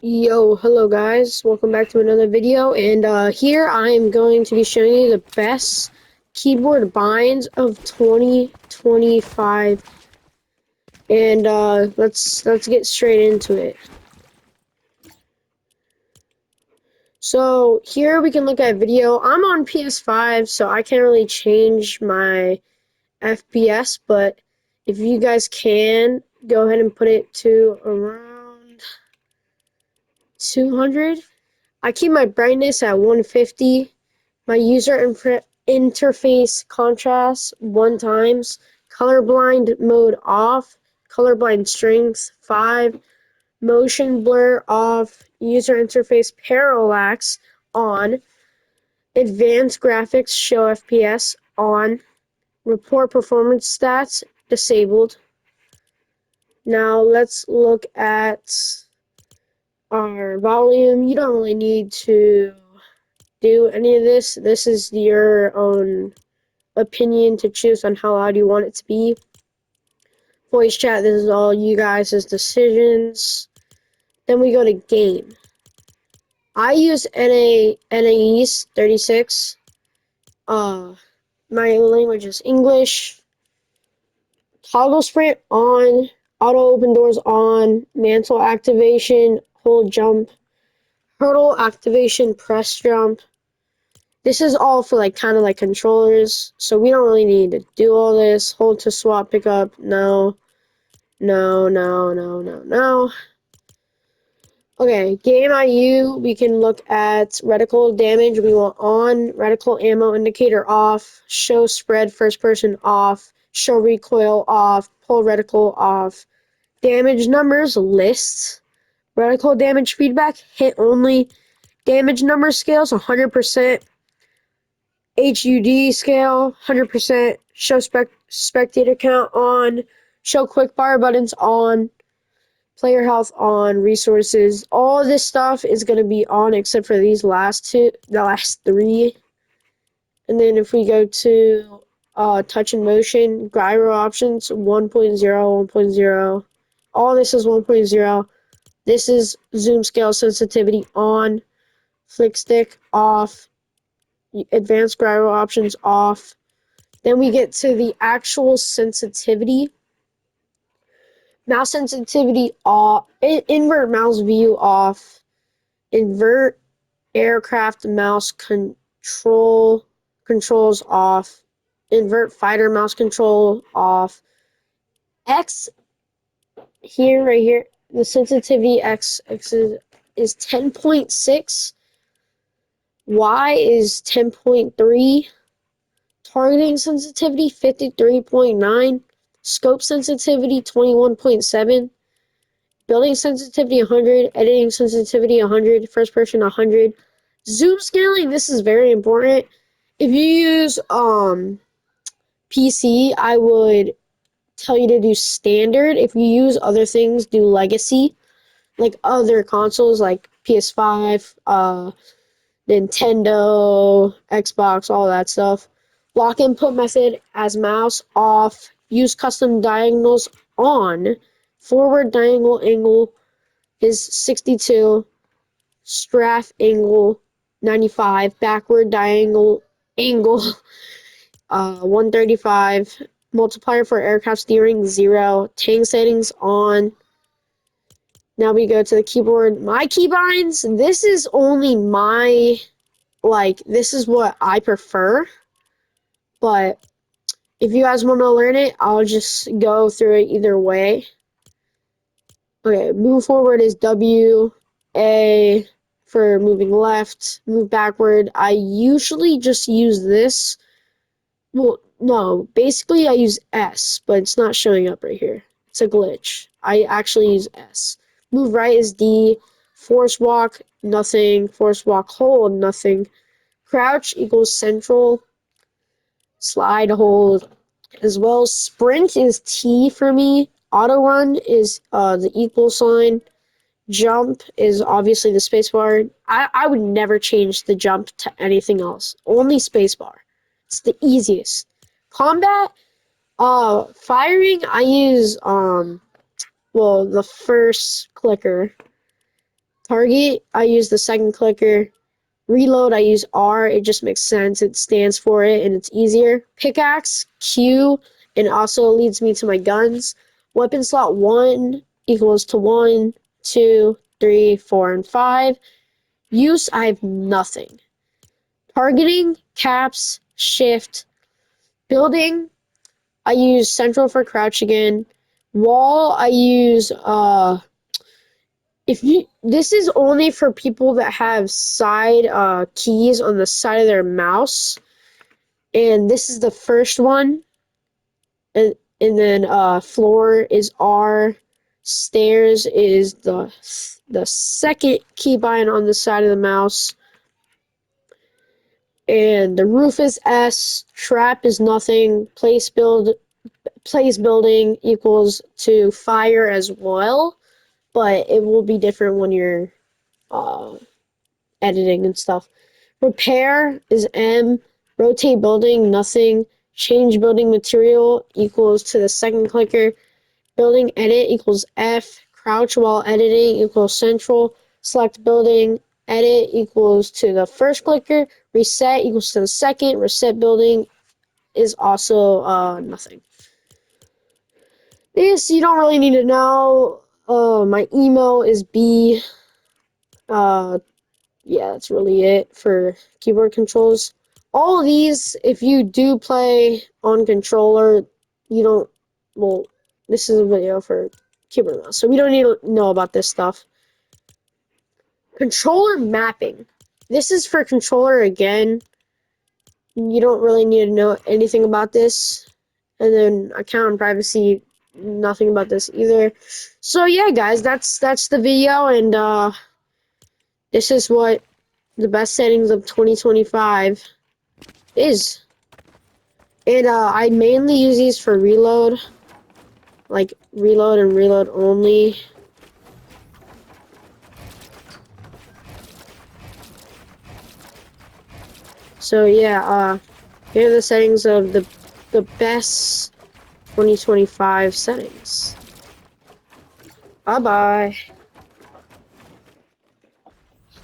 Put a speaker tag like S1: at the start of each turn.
S1: Yo, hello guys, welcome back to another video, and here I am going to be showing you the best keyboard binds of 2025, and let's get straight into it. So here we can look at video. I'm on PS5, so I can't really change my FPS, but if you guys can, go ahead and put it to around 200. I keep my brightness at 150. My user interface contrast 1 times. Colorblind mode off. Colorblind strength 5. Motion blur off. User interface parallax on. Advanced graphics show FPS on. Report performance stats disabled. Now let's look at our volume. You don't really need to do any of this. This is your own opinion to choose on how loud you want it to be. Voice chat, this is all you guys' decisions. Then we go to game. I use NAES 36. My language is English. Toggle sprint on. Auto open doors on. Mantle activation. Hold jump. Hurdle activation. Press jump. This is all for kind of like controllers, so we don't really need to do all this. Hold to swap pickup. No. No, no, no, no, no. Okay, game IU, we can look at reticle damage. We want on, reticle ammo indicator off, show spread first person off, show recoil off, pull reticle off, damage numbers lists, reticle damage feedback hit only, damage number scales 100%, HUD scale 100%, show spectator count on, show quick bar buttons on, player health on, resources. All this stuff is going to be on except for the last three. And then if we go to touch and motion, gyro options 1.0, 1.0. All this is 1.0. This is zoom scale sensitivity on, flick stick off, advanced gyro options off. Then we get to the actual sensitivity. Mouse sensitivity off, invert mouse view off, invert aircraft mouse controls off, invert fighter mouse control off. X here, right here, the sensitivity X is 10.6, Y is 10.3, targeting sensitivity 53.9, scope sensitivity 21.7, building sensitivity 100, editing sensitivity 100, first person 100. Zoom scaling, this is very important. If you use PC, I would tell you to do standard. If you use other things, do legacy. Like other consoles like PS5, Nintendo, Xbox, all that stuff. Lock input method as mouse off. Use custom diagonals on. Forward diagonal angle is 62. Strafe angle 95. Backward diagonal angle 135. Multiplier for aircraft steering 0. Tank settings on. Now we go to the keyboard. My keybinds. This is only my this is what I prefer. But if you guys want to learn it, I'll just go through it either way. Okay, move forward is W, A for moving left, move backward. I usually just use this. Well, no, basically I use S, but it's not showing up right here. It's a glitch. I actually use S. Move right is D. Force walk, nothing. Force walk hold, nothing. Crouch equals central. Slide hold as well. Sprint is T for me. Auto run is the equal sign. Jump is obviously the spacebar. I would never change the jump to anything else. Only spacebar. It's the easiest. Combat, firing, I use the first clicker. Target, I use the second clicker. Reload, I use R. It just makes sense. It stands for it and it's easier. Pickaxe, Q, and also leads me to my guns. Weapon slot 1 equals to 1, 2, 3, 4, and 5. Use, I have nothing. Targeting, caps, shift. Building, I use central for crouch again. Wall, I use if you this is only for people that have side keys on the side of their mouse, and this is the first one, and then floor is R, stairs is the second keybind on the side of the mouse, and the roof is S, trap is nothing, place building equals to fire as well, but it will be different when you're uh editing and stuff. Repair is M. Rotate building, nothing. Change building material equals to the second clicker. Building edit equals F. Crouch while editing equals central. Select building edit equals to the first clicker. Reset equals to the second. Reset building is also nothing. This you don't really need to know. My email is B. Yeah, that's really it for keyboard controls. All of these, if you do play on controller, you don't, well, this is a video for keyboard mouse, so we don't need to know about this stuff. Controller mapping. This is for controller again. You don't really need to know anything about this. And then account and privacy, nothing about this either. So yeah, guys, that's the video, and this is what the best settings of 2025 is. And I mainly use these for reload, like reload and reload only. So yeah, here are the settings of the best 2025 settings. Bye bye.